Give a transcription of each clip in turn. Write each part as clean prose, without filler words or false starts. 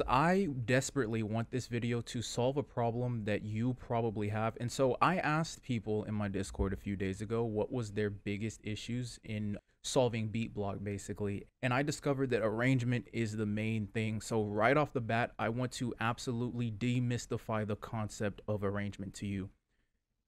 I desperately want this video to solve a problem that you probably have. And so I asked people in my Discord a few days ago what was their biggest issues in solving beat block basically. And I discovered that arrangement is the main thing. So right off the bat, I want to absolutely demystify the concept of arrangement to you.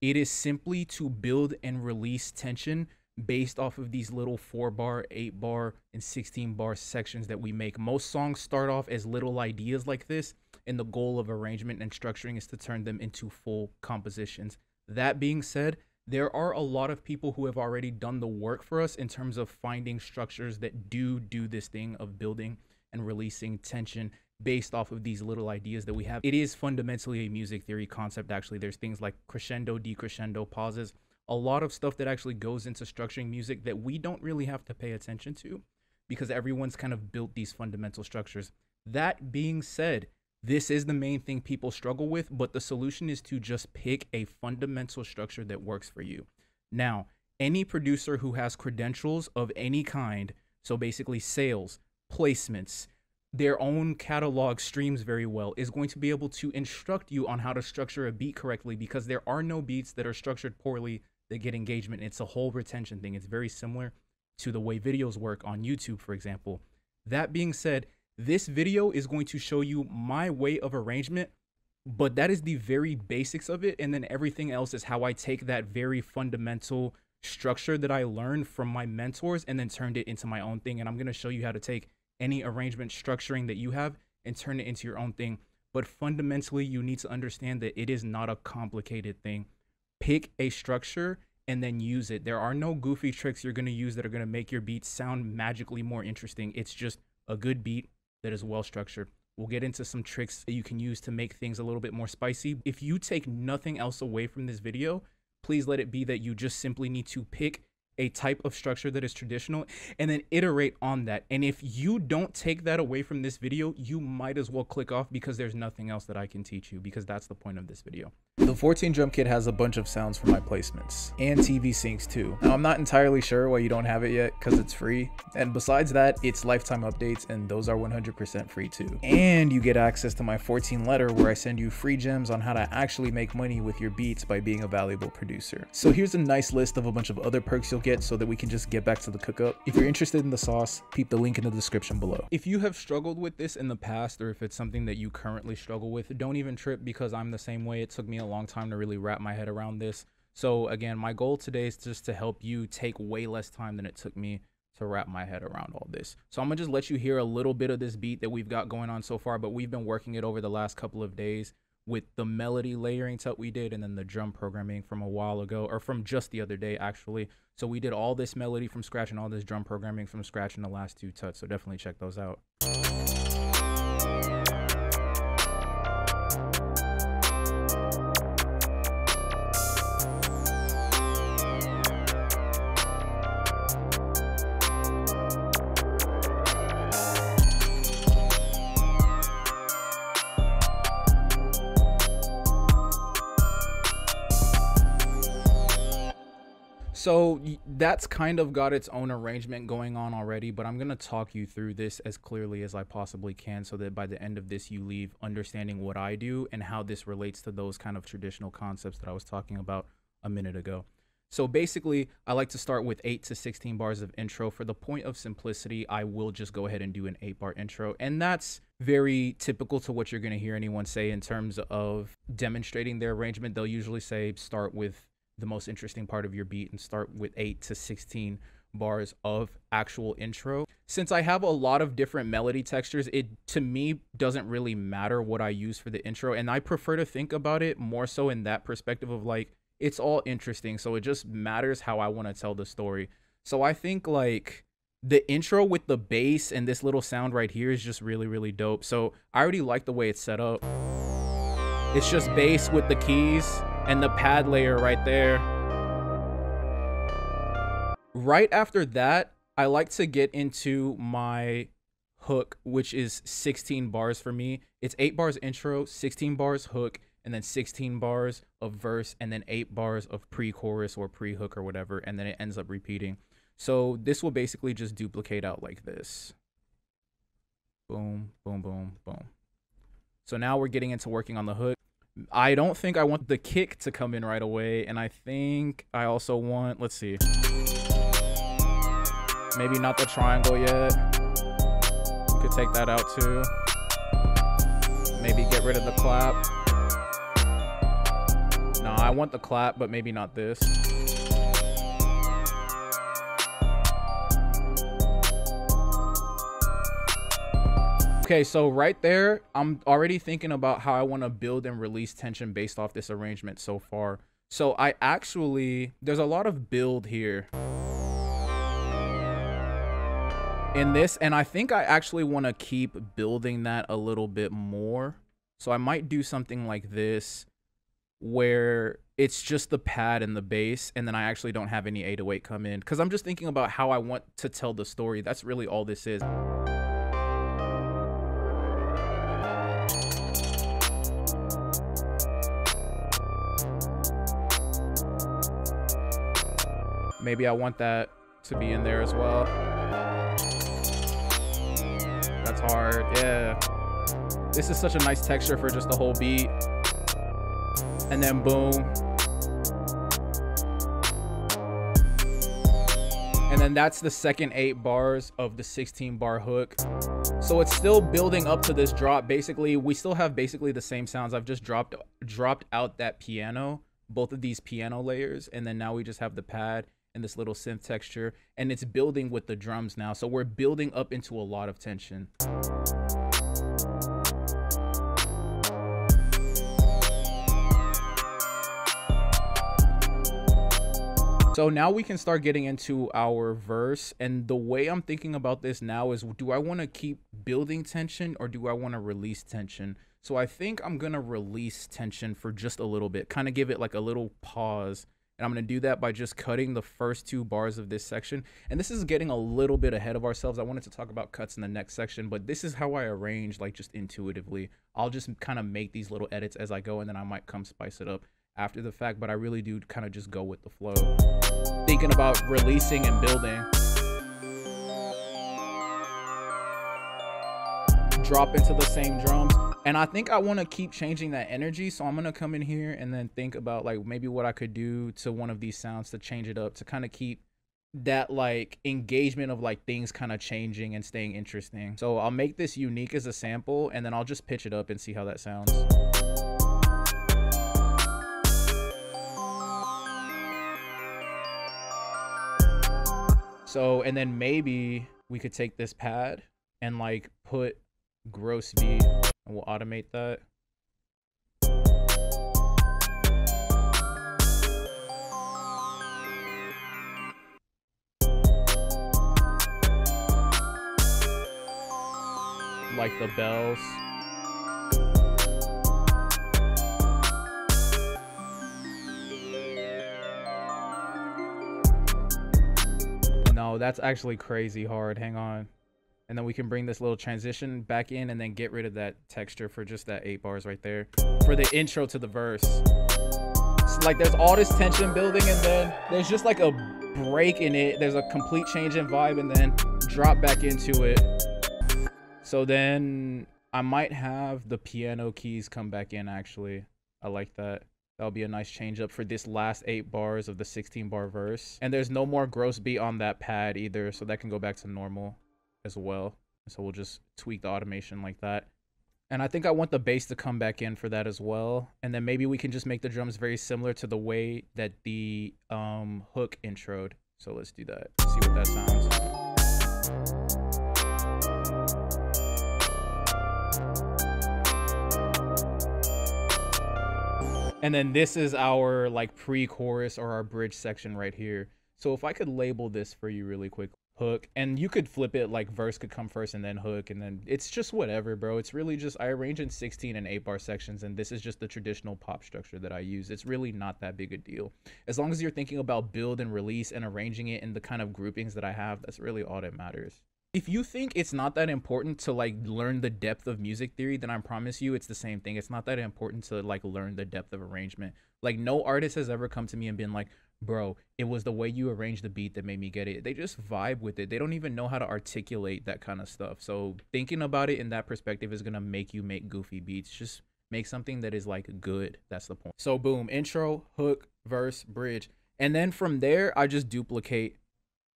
It is simply to build and release tension based off of these little 4-bar, 8-bar, and 16-bar sections that we make. Most songs start off as little ideas like this, and the goal of arrangement and structuring is to turn them into full compositions. That being said, there are a lot of people who have already done the work for us in terms of finding structures that do this thing of building and releasing tension based off of these little ideas that we have. It is fundamentally a music theory concept, actually. There's things like crescendo, decrescendo, pauses, a lot of stuff that actually goes into structuring music that we don't really have to pay attention to because everyone's kind of built these fundamental structures. That being said, this is the main thing people struggle with, but the solution is to just pick a fundamental structure that works for you. Now, any producer who has credentials of any kind, so basically sales, placements, their own catalog streams very well, is going to be able to instruct you on how to structure a beat correctly, because there are no beats that are structured poorly that get engagement. It's a whole retention thing. It's very similar to the way videos work on YouTube, for example. That being said, this video is going to show you my way of arrangement, but that is the very basics of it. And then everything else is how I take that very fundamental structure that I learned from my mentors and then turned it into my own thing. And I'm going to show you how to take any arrangement structuring that you have and turn it into your own thing. But fundamentally, you need to understand that it is not a complicated thing. Pick a structure and then use it. There are no goofy tricks you're going to use that are going to make your beat sound magically more interesting. It's just a good beat that is well structured. We'll get into some tricks that you can use to make things a little bit more spicy. If you take nothing else away from this video, please let it be that you just simply need to pick a type of structure that is traditional and then iterate on that. And if you don't take that away from this video, you might as well click off, because there's nothing else that I can teach you, because that's the point of this video. The 14 drum kit has a bunch of sounds for my placements and TV syncs too. Now, I'm not entirely sure why you don't have it yet, because it's free. And besides that, it's lifetime updates, and those are 100% free too. And you get access to my 14 letter where I send you free gems on how to actually make money with your beats by being a valuable producer. So here's a nice list of a bunch of other perks you'll get so that we can just get back to the cook up. If you're interested in the sauce, peep the link in the description below. If you have struggled with this in the past, or if it's something that you currently struggle with, don't even trip, because I'm the same way. It took me a long time to really wrap my head around this. So again, my goal today is just to help you take way less time than it took me to wrap my head around all this. So I'm gonna just let you hear a little bit of this beat that we've got going on so far, but we've been working it over the last couple of days with the melody layering that we did, and then the drum programming from a while ago, or from just the other day actually. So we did all this melody from scratch and all this drum programming from scratch in the last 2 tuts, so definitely check those out. So that's kind of got its own arrangement going on already, but I'm going to talk you through this as clearly as I possibly can, so that by the end of this, you leave understanding what I do and how this relates to those kind of traditional concepts that I was talking about a minute ago. So basically, I like to start with 8 to 16 bars of intro. For the point of simplicity, I will just go ahead and do an 8-bar intro. And that's very typical to what you're going to hear anyone say in terms of demonstrating their arrangement. They'll usually say start with the most interesting part of your beat and start with 8 to 16 bars of actual intro. Since I have a lot of different melody textures, it to me doesn't really matter what I use for the intro, and I prefer to think about it more so in that perspective of like, it's all interesting, so it just matters how I want to tell the story. So I think like the intro with the bass and this little sound right here is just really dope. So I already like the way it's set up. It's just bass with the keys and the pad layer right there. Right after that, I like to get into my hook, which is 16 bars for me. It's 8 bars intro, 16 bars hook, and then 16 bars of verse, and then 8 bars of pre-chorus or pre-hook or whatever, and then it ends up repeating. So this will basically just duplicate out like this. Boom, boom, boom, boom. So now we're getting into working on the hook. I don't think I want the kick to come in right away, and I think I also want, let's see, maybe not the triangle yet. We could take that out too. Maybe get rid of the clap. No, I want the clap, but maybe not this. Okay, so right there, I'm already thinking about how I want to build and release tension based off this arrangement so far. So there's a lot of build here in this, and I think I actually want to keep building that a little bit more. So I might do something like this, where it's just the pad and the bass, and then I actually don't have any 808 come in, because I'm just thinking about how I want to tell the story. That's really all this is. Maybe I want that to be in there as well. That's hard, yeah. This is such a nice texture for just the whole beat. And then boom. And then that's the second 8 bars of the 16-bar hook. So it's still building up to this drop. Basically, we still have basically the same sounds. I've just dropped out that piano, both of these piano layers, and then now we just have the pad and this little synth texture, and it's building with the drums now. So we're building up into a lot of tension. So now we can start getting into our verse, and the way I'm thinking about this now is, do I want to keep building tension or do I want to release tension? So I think I'm gonna release tension for just a little bit, kind of give it like a little pause. And I'm going to do that by just cutting the first 2 bars of this section. And this is getting a little bit ahead of ourselves. I wanted to talk about cuts in the next section, but this is how I arrange, like, just intuitively. I'll just kind of make these little edits as I go, and then I might come spice it up after the fact, but I really do kind of just go with the flow. Thinking about releasing and building. Drop into the same drums. And I think I want to keep changing that energy. So I'm going to come in here and then think about like maybe what I could do to one of these sounds to change it up, to kind of keep that like engagement of like things kind of changing and staying interesting. So I'll make this unique as a sample, and then I'll just pitch it up and see how that sounds. So, and then maybe we could take this pad and like put gross beat, and we'll automate that. Like the bells. No, that's actually crazy hard. Hang on. And then we can bring this little transition back in and then get rid of that texture for just that 8 bars right there for the intro to the verse. It's like there's all this tension building, and then there's just like a break in it. There's a complete change in vibe, and then drop back into it. So then I might have the piano keys come back in, actually. I like that. That'll be a nice change up for this last 8 bars of the 16-bar verse. And there's no more gross beat on that pad either, so that can go back to normal as well. So we'll just tweak the automation like that. And I think I want the bass to come back in for that as well. And then maybe we can just make the drums very similar to the way that the hook introed. So let's do that. See what that sounds. And then this is our like pre-chorus or our bridge section right here. So if I could label this for you really quick. Hook, and you could flip it like verse could come first and then hook, and then it's just whatever, bro. It's really just I arrange in 16 and 8 bar sections, and this is just the traditional pop structure that I use. It's really not that big a deal. As long as you're thinking about build and release and arranging it in the kind of groupings that I have, that's really all that matters. If you think it's not that important to like learn the depth of music theory, then I promise you it's the same thing. It's not that important to like learn the depth of arrangement. Like no artist has ever come to me and been like, bro, it was the way you arranged the beat that made me get it. They just vibe with it. They don't even know how to articulate that kind of stuff. So thinking about it in that perspective is gonna make you make goofy beats. Just make something that is like good. That's the point. So boom, intro, hook, verse, bridge. And then from there, I just duplicate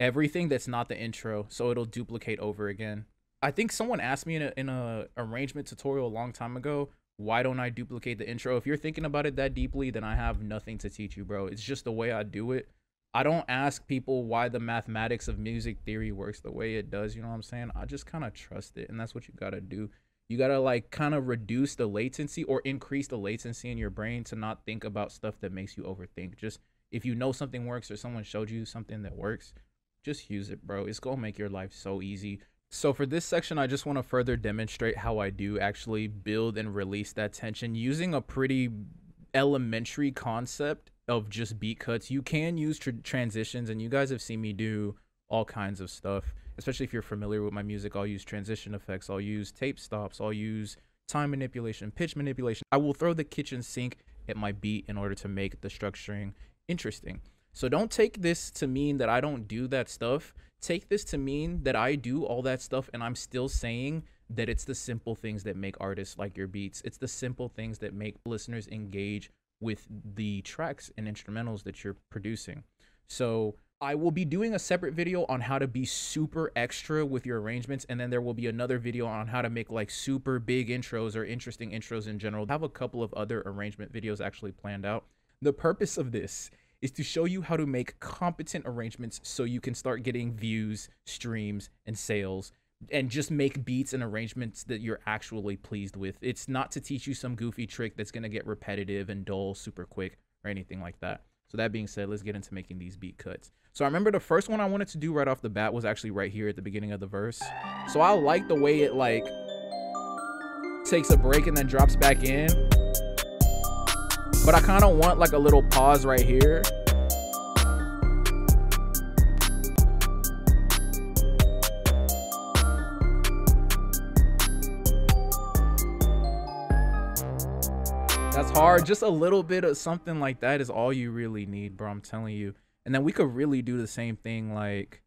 everything that's not the intro, so it'll duplicate over again. I think someone asked me in a arrangement tutorial a long time ago, why don't I duplicate the intro? If you're thinking about it that deeply, then I have nothing to teach you, bro. It's just the way I do it. I don't ask people why the mathematics of music theory works the way it does, you know what I'm saying? I just kind of trust it, and that's what you gotta do. You gotta like kind of reduce the latency or increase the latency in your brain to not think about stuff that makes you overthink. Just if you know something works or someone showed you something that works, just use it, bro. It's gonna make your life so easy. So for this section, I just want to further demonstrate how I do actually build and release that tension using a pretty elementary concept of just beat cuts. You can use transitions, and you guys have seen me do all kinds of stuff, especially if you're familiar with my music. I'll use transition effects, I'll use tape stops, I'll use time manipulation, pitch manipulation. I will throw the kitchen sink at my beat in order to make the structuring interesting. So don't take this to mean that I don't do that stuff. Take this to mean that I do all that stuff, and I'm still saying that it's the simple things that make artists like your beats. It's the simple things that make listeners engage with the tracks and instrumentals that you're producing. So I will be doing a separate video on how to be super extra with your arrangements, and then there will be another video on how to make like super big intros or interesting intros in general. I have a couple of other arrangement videos actually planned out. The purpose of this is to show you how to make competent arrangements so you can start getting views, streams, and sales, and just make beats and arrangements that you're actually pleased with. It's not to teach you some goofy trick that's gonna get repetitive and dull super quick or anything like that. So that being said, let's get into making these beat cuts. So I remember the first one I wanted to do right off the bat was actually right here at the beginning of the verse. So I like the way it like takes a break and then drops back in. But I kind of want like a little pause right here. That's hard. Just a little bit of something like that is all you really need, bro. I'm telling you. And then we could really do the same thing like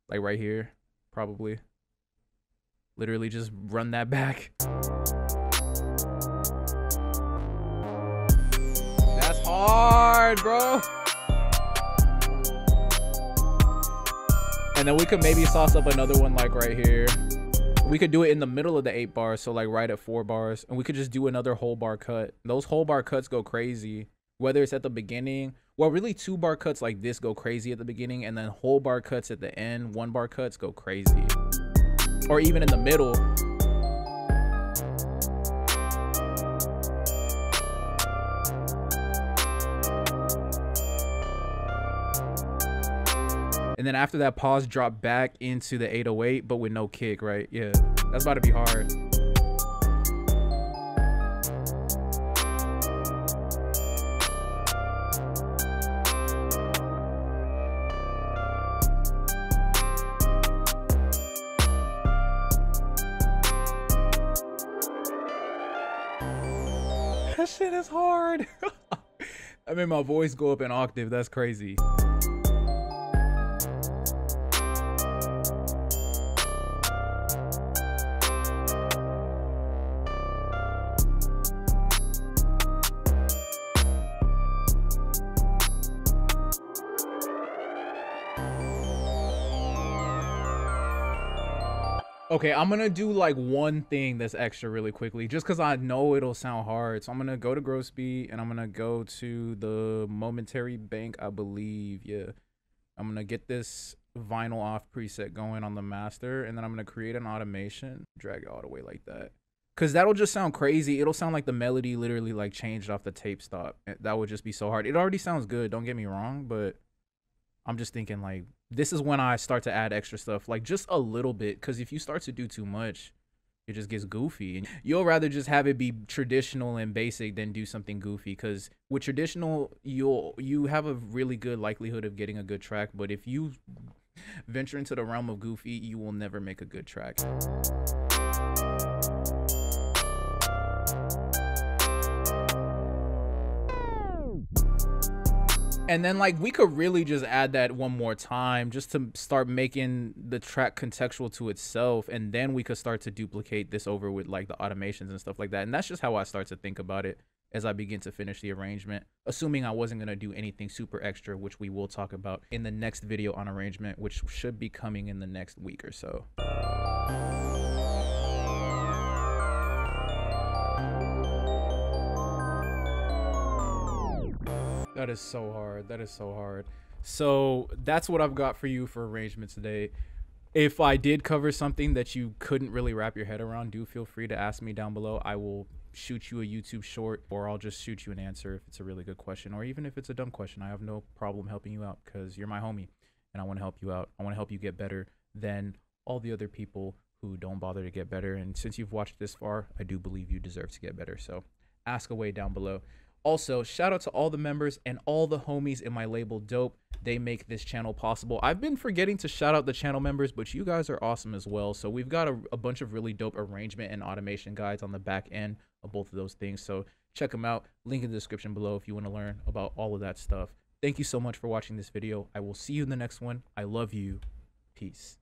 right here, probably. Literally just run that back. Hard, bro. And then we could maybe sauce up another one like right here. We could do it in the middle of the 8 bars, so like right at 4 bars, and we could just do another whole bar cut. Those whole bar cuts go crazy, whether it's at the beginning. Well, really 2 bar cuts like this go crazy at the beginning, and then whole bar cuts at the end, 1 bar cuts go crazy, or even in the middle. And then after that pause, drop back into the 808, but with no kick, right? Yeah, that's about to be hard. That shit is hard. I made my voice go up an octave. That's crazy. Okay, I'm gonna do like one thing that's extra really quickly, just because I know it'll sound hard. So I'm gonna go to gross beat, and I'm gonna go to the momentary bank, I believe. Yeah, I'm gonna get this vinyl off preset going on the master, and then I'm gonna create an automation, drag it all the way like that, because that'll just sound crazy. It'll sound like the melody literally like changed off the tape stop. That would just be so hard. It already sounds good, don't get me wrong, but I'm just thinking like this is when I start to add extra stuff, like just a little bit, because if you start to do too much, it just gets goofy, and you'll rather just have it be traditional and basic than do something goofy, because with traditional you have a really good likelihood of getting a good track, but if you venture into the realm of goofy, you will never make a good track. And then like we could really just add that one more time just to start making the track contextual to itself, and then we could start to duplicate this over with like the automations and stuff like that. And that's just how I start to think about it as I begin to finish the arrangement, assuming I wasn't going to do anything super extra, which we will talk about in the next video on arrangement, which should be coming in the next week or so. That is so hard. That is so hard. So that's what I've got for you for arrangement today. If I did cover something that you couldn't really wrap your head around, do feel free to ask me down below. I will shoot you a YouTube short, or I'll just shoot you an answer if it's a really good question, or even if it's a dumb question. I have no problem helping you out because you're my homie and I want to help you out. I want to help you get better than all the other people who don't bother to get better. And since you've watched this far, I do believe you deserve to get better. So ask away down below. Also, shout out to all the members and all the homies in my label Dope. They make this channel possible. I've been forgetting to shout out the channel members, but you guys are awesome as well. So we've got a bunch of really dope arrangement and automation guides on the back end of both of those things. So check them out. Link in the description below if you want to learn about all of that stuff. Thank you so much for watching this video. I will see you in the next one. I love you. Peace.